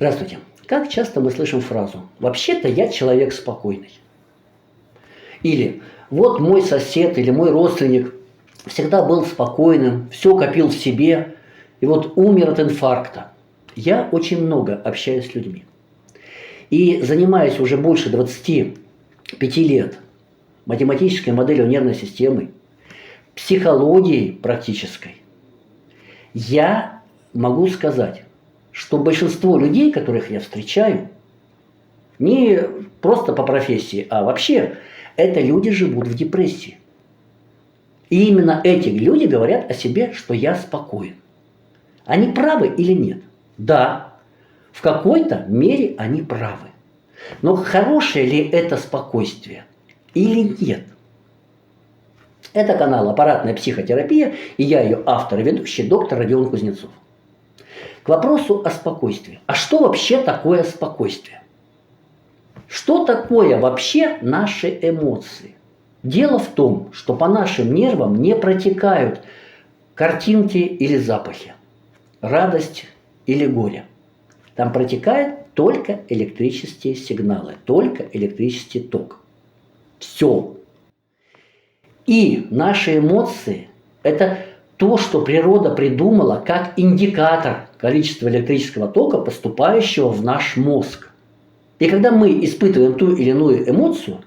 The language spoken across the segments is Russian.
Здравствуйте. Как часто мы слышим фразу «вообще-то я человек спокойный» или «вот мой сосед или мой родственник всегда был спокойным, все копил в себе и вот умер от инфаркта». Я очень много общаюсь с людьми. И занимаясь уже больше 25 лет математической моделью нервной системы, психологией практической, я могу сказать, что большинство людей, которых я встречаю, не просто по профессии, а вообще, это люди живут в депрессии. И именно эти люди говорят о себе, что я спокоен. Они правы или нет? Да, в какой-то мере они правы. Но хорошее ли это спокойствие или нет? Это канал «Аппаратная психотерапия», и я ее автор и ведущий, доктор Родион Кузнецов. К вопросу о спокойствии. А что вообще такое спокойствие? Что такое вообще наши эмоции? Дело в том, что по нашим нервам не протекают картинки или запахи, радость или горе. Там протекают только электрические сигналы, только электрический ток. Все. И наши эмоции – это то, что природа придумала как индикатор количества электрического тока, поступающего в наш мозг. И когда мы испытываем ту или иную эмоцию,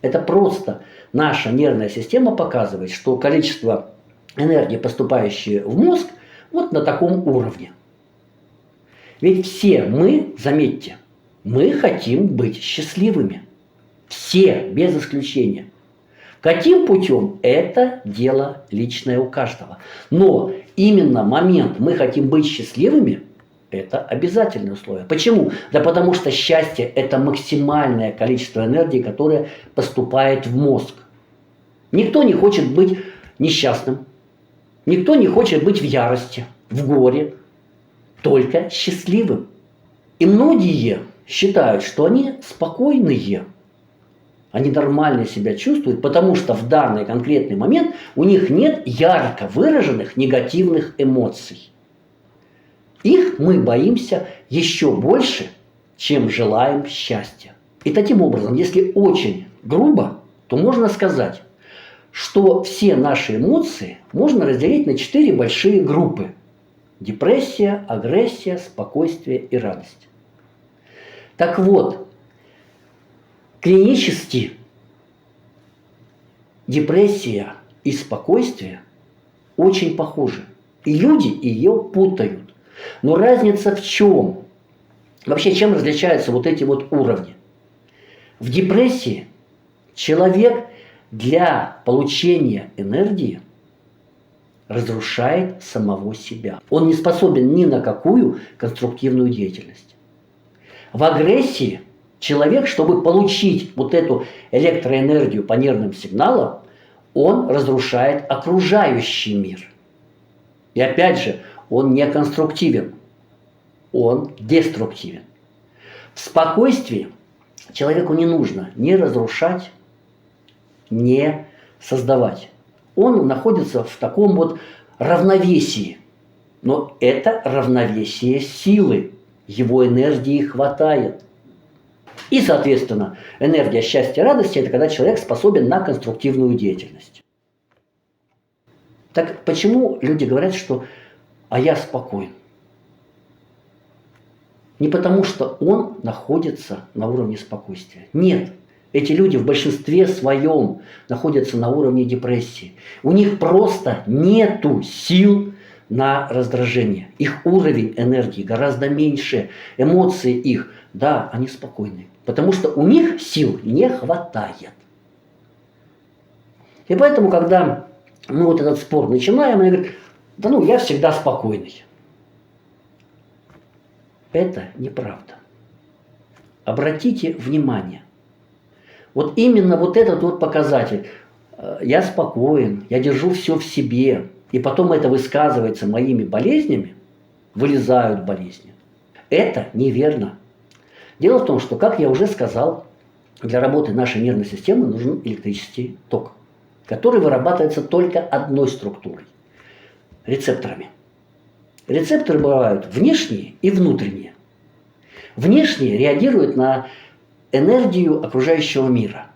это просто наша нервная система показывает, что количество энергии, поступающей в мозг, вот на таком уровне. Ведь все мы, заметьте, мы хотим быть счастливыми. Все, без исключения. Каким путем? Это дело личное у каждого. Но именно момент «мы хотим быть счастливыми» – это обязательное условие. Почему? Да потому что счастье – это максимальное количество энергии, которое поступает в мозг. Никто не хочет быть несчастным. Никто не хочет быть в ярости, в горе. Только счастливым. И многие считают, что они спокойные. Они нормально себя чувствуют, потому что в данный конкретный момент у них нет ярко выраженных негативных эмоций. Их мы боимся еще больше, чем желаем счастья. И таким образом, если очень грубо, то можно сказать, что все наши эмоции можно разделить на 4 большие группы. Депрессия, агрессия, спокойствие и радость. Так вот, клинически депрессия и спокойствие очень похожи. И люди ее путают. Но разница в чем? Вообще, чем различаются вот эти вот уровни? В депрессии человек для получения энергии разрушает самого себя. Он не способен ни на какую конструктивную деятельность. В агрессии человек, чтобы получить вот эту электроэнергию по нервным сигналам, он разрушает окружающий мир. И опять же, он не конструктивен, он деструктивен. В спокойствии человеку не нужно ни разрушать, ни создавать. Он находится в таком вот равновесии. Но это равновесие силы, его энергии хватает. И, соответственно, энергия счастья и радости – это когда человек способен на конструктивную деятельность. Так почему люди говорят, что «а я спокоен»? Не потому, что он находится на уровне спокойствия. Нет. Эти люди в большинстве своем находятся на уровне депрессии. У них просто нету сил на раздражение. Их уровень энергии гораздо меньше. Эмоции их, да, они спокойные. Потому что у них сил не хватает. И поэтому, когда мы вот этот спор начинаем, они говорят, да ну, я всегда спокойный. Это неправда. Обратите внимание. Вот именно вот этот вот показатель. Я спокоен, я держу все в себе. И потом это высказывается моими болезнями, вылезают болезни. Это неверно. Дело в том, что, как я уже сказал, для работы нашей нервной системы нужен электрический ток, который вырабатывается только одной структурой – рецепторами. Рецепторы бывают внешние и внутренние. Внешние реагируют на энергию окружающего мира.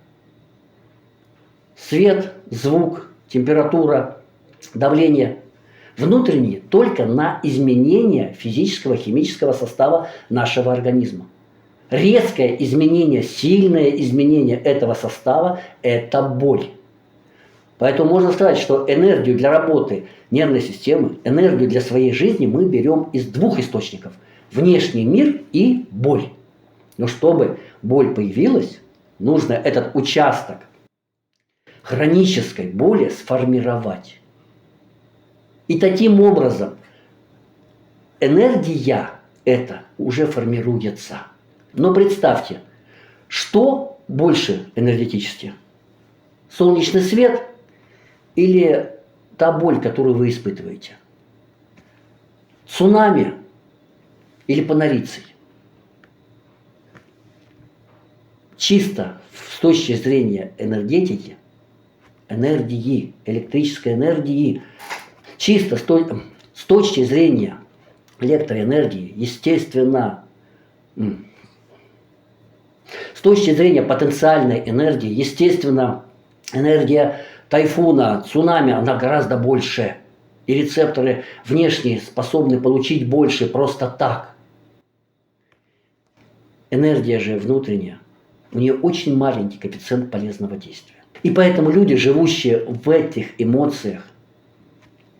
Свет, звук, температура, давление. Внутренние только на изменение физического, химического состава нашего организма. Резкое изменение, сильное изменение этого состава – это боль. Поэтому можно сказать, что энергию для работы нервной системы, энергию для своей жизни мы берем из двух источников – внешний мир и боль. Но чтобы боль появилась, нужно этот участок хронической боли сформировать. И таким образом энергия эта уже формируется. Но представьте, что больше энергетически? Солнечный свет или та боль, которую вы испытываете? Цунами или панорицей? Чисто с точки зрения энергетики, энергии, электрической энергии, чисто с точки зрения электроэнергии, естественно, с точки зрения потенциальной энергии, естественно, энергия тайфуна, цунами, она гораздо больше. И рецепторы внешние способны получить больше просто так. Энергия же внутренняя, у нее очень маленький коэффициент полезного действия. И поэтому люди, живущие в этих эмоциях,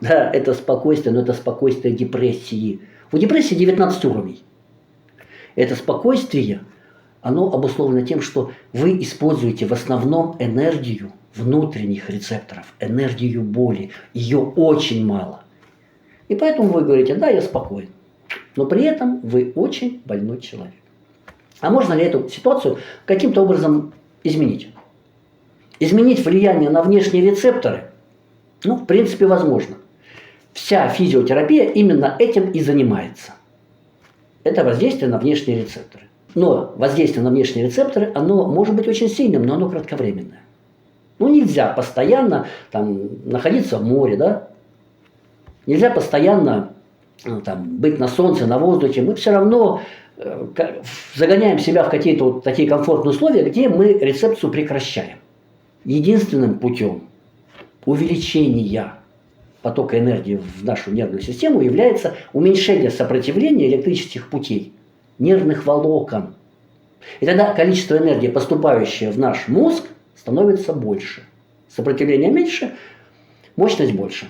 да, это спокойствие, но это спокойствие депрессии. У депрессии 19 уровней. Это спокойствие, оно обусловлено тем, что вы используете в основном энергию внутренних рецепторов, энергию боли. Ее очень мало. И поэтому вы говорите, да, я спокоен. Но при этом вы очень больной человек. А можно ли эту ситуацию каким-то образом изменить? Изменить влияние на внешние рецепторы? Ну, в принципе, возможно. Вся физиотерапия именно этим и занимается. Это воздействие на внешние рецепторы. Но воздействие на внешние рецепторы, оно может быть очень сильным, но оно кратковременное. Ну, нельзя постоянно находиться в море, да? Нельзя постоянно быть на солнце, на воздухе. Мы все равно загоняем себя в какие-то вот такие комфортные условия, где мы рецепцию прекращаем. Единственным путем увеличения потока энергии в нашу нервную систему является уменьшение сопротивления электрических путей, нервных волокон. И тогда количество энергии, поступающее в наш мозг, становится больше. Сопротивление меньше, мощность больше.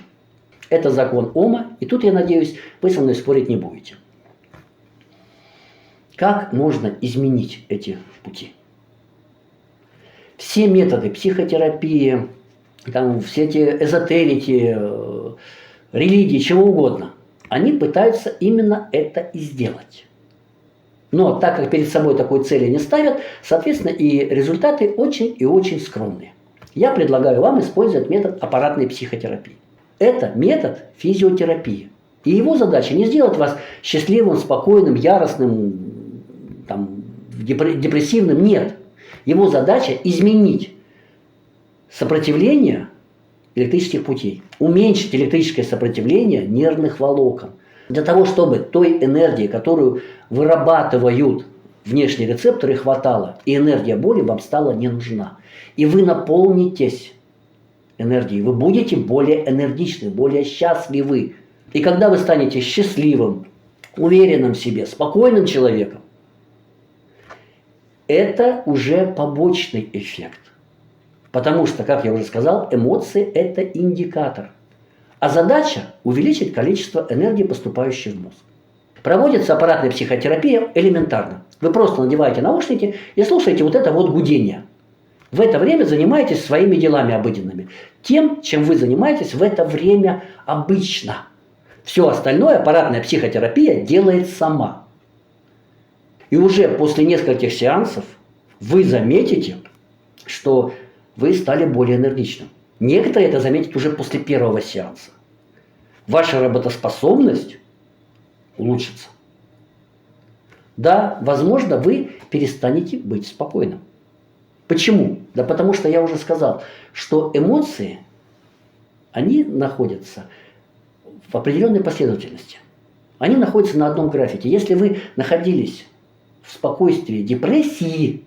Это закон Ома, и тут, я надеюсь, вы со мной спорить не будете. Как можно изменить эти пути? Все методы психотерапии, все эти эзотерики, религии, чего угодно, они пытаются именно это и сделать. Но так как перед собой такой цели не ставят, соответственно, и результаты очень и очень скромные. Я предлагаю вам использовать метод аппаратной психотерапии. Это метод физиотерапии. И его задача не сделать вас счастливым, спокойным, яростным, депрессивным. Нет. Его задача изменить сопротивление электрических путей, уменьшить электрическое сопротивление нервных волокон. Для того, чтобы той энергии, которую вырабатывают внешние рецепторы, хватало, и энергия боли вам стала не нужна. И вы наполнитесь энергией, вы будете более энергичны, более счастливы. И когда вы станете счастливым, уверенным в себе, спокойным человеком, это уже побочный эффект. Потому что, как я уже сказал, эмоции – это индикатор. А задача – увеличить количество энергии, поступающей в мозг. Проводится аппаратная психотерапия элементарно. Вы просто надеваете наушники и слушаете вот это вот гудение. В это время занимаетесь своими делами обыденными. Тем, чем вы занимаетесь в это время обычно. Все остальное аппаратная психотерапия делает сама. И уже после нескольких сеансов вы заметите, что вы стали более энергичным. Некоторые это заметят уже после первого сеанса. Ваша работоспособность улучшится. Да, возможно, вы перестанете быть спокойным. Почему? Да потому что я уже сказал, что эмоции, они находятся в определенной последовательности. Они находятся на одном графике. Если вы находились в спокойствии депрессии,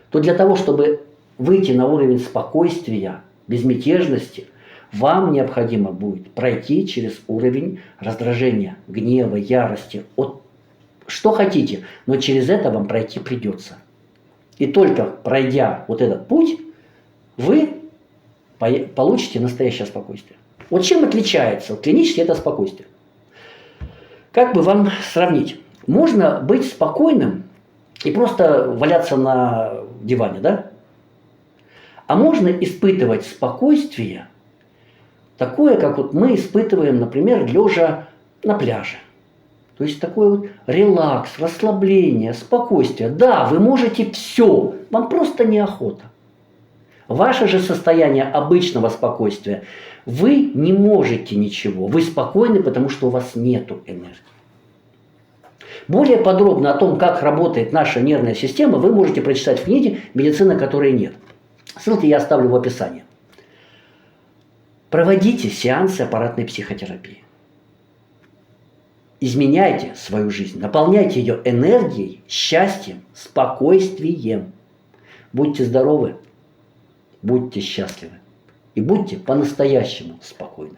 то для того, чтобы выйти на уровень спокойствия, безмятежности, вам необходимо будет пройти через уровень раздражения, гнева, ярости. Вот что хотите, но через это вам пройти придется. И только пройдя вот этот путь, вы получите настоящее спокойствие. Вот чем отличается клинически это спокойствие? Как бы вам сравнить? Можно быть спокойным и просто валяться на диване, да? А можно испытывать спокойствие, такое, как вот мы испытываем, например, лежа на пляже. То есть такой вот релакс, расслабление, спокойствие. Да, вы можете все, вам просто неохота. Ваше же состояние обычного спокойствия, вы не можете ничего. Вы спокойны, потому что у вас нету энергии. Более подробно о том, как работает наша нервная система, вы можете прочитать в книге «Медицина, которой нет». Ссылки я оставлю в описании. Проводите сеансы аппаратной психотерапии. Изменяйте свою жизнь, наполняйте ее энергией, счастьем, спокойствием. Будьте здоровы, будьте счастливы и будьте по-настоящему спокойны.